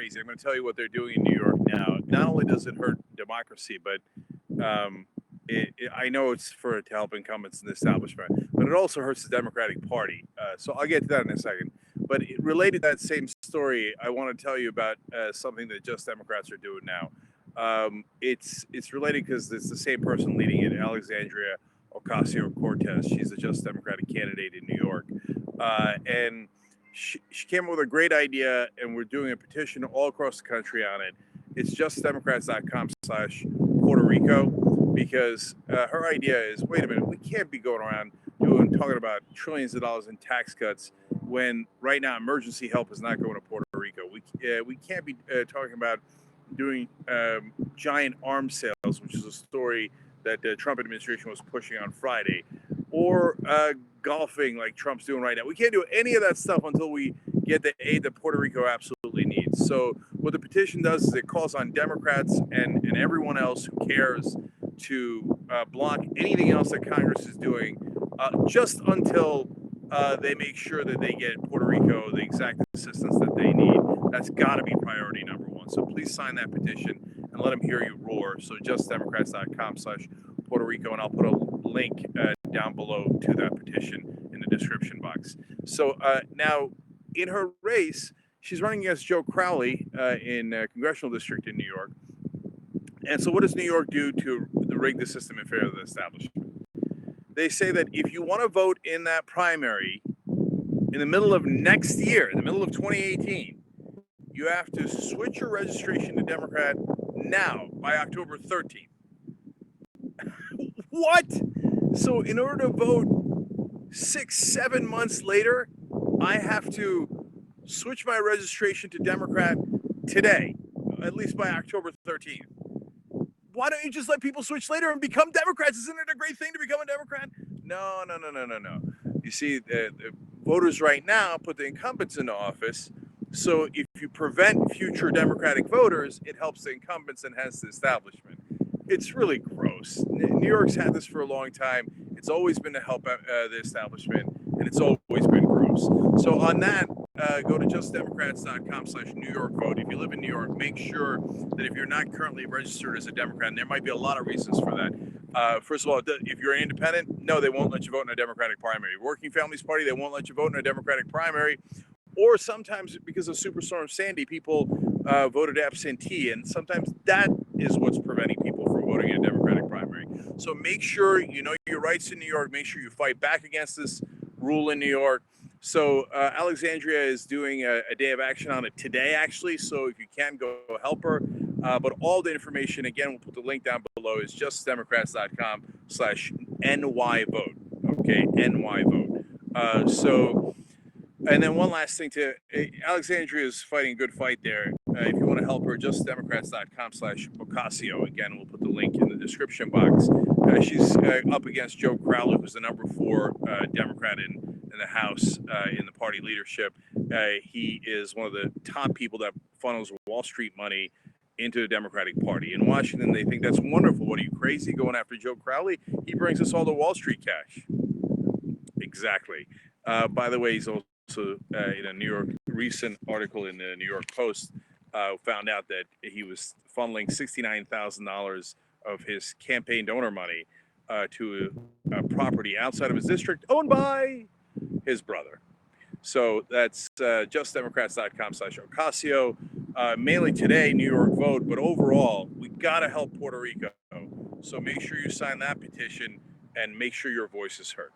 crazy. I'm going to tell you what they're doing in New York now. Not only does it hurt democracy, but I know it's to help incumbents in the establishment, but it also hurts the Democratic Party. So I'll get to that in a second. But related to that same story, I want to tell you about something that Just Democrats are doing now. It's related because it's the same person leading it, Alexandria Ocasio-Cortez. She's a Just Democratic candidate in New York, and she came up with a great idea, and we're doing a petition all across the country on it. It's justdemocrats.com/Puerto Rico, because her idea is, wait a minute, we can't be going around talking about trillions of dollars in tax cuts when right now emergency help is not going to Puerto Rico. We can't be talking about doing giant arms sales, which is a story that the Trump administration was pushing on Friday, or golfing like Trump's doing right now. We can't do any of that stuff until we get the aid that Puerto Rico absolutely needs. So what the petition does is it calls on Democrats and everyone else who cares to block anything else that Congress is doing just until they make sure that they get Puerto Rico the exact assistance that they need. That's got to be priority number one. So please sign that petition and let them hear you roar. So justdemocrats.com/Puerto Rico, and I'll put a link down below to that petition in the description box. So now in her race, she's running against Joe Crowley in a congressional district in New York. And so what does New York do to rig the system in favor of the establishment? They say that if you want to vote in that primary in the middle of next year, in the middle of 2018, you have to switch your registration to Democrat now by October 13th. What? So in order to vote 6-7 months later, I have to switch my registration to Democrat today, at least by October 13th. Why don't you just let people switch later and become Democrats? Isn't it a great thing to become a Democrat? No. You see, the voters right now put the incumbents into office. So if you prevent future Democratic voters, it helps the incumbents and hence the establishment. It's really gross. New York's had this for a long time. It's always been to help the establishment, and it's always been gross. So on that, go to justdemocrats.com/New York vote. If you live in New York, make sure that if you're not currently registered as a Democrat, and there might be a lot of reasons for that. First of all, if you're an independent, no, they won't let you vote in a Democratic primary. Working Families Party, they won't let you vote in a Democratic primary. Or sometimes because of Superstorm Sandy, people voted absentee, and sometimes that is what's preventing people from voting in a Democratic primary. So make sure you know your rights in New York. Make sure you fight back against this rule in New York. So Alexandria is doing a day of action on it today, actually. So if you can, go help her. But all the information, again, we'll put the link down below, is justdemocrats.com/NY vote. Okay, NY vote. And then one last thing Alexandria is fighting a good fight there. If you want to help her, justdemocrats.com/Ocasio. Again, we'll put the link in the description box. She's up against Joe Crowley, who's the number 4 Democrat in the House in the party leadership. He is one of the top people that funnels Wall Street money into the Democratic Party. In Washington, they think that's wonderful. What are you, crazy, going after Joe Crowley? He brings us all the Wall Street cash. Exactly. By the way, he's also in a recent article in the New York Post, found out that he was funneling $69,000 of his campaign donor money to a property outside of his district owned by his brother. So that's justdemocrats.com/Ocasio. Mainly today, New York vote, but overall, we got to help Puerto Rico. So make sure you sign that petition and make sure your voice is heard.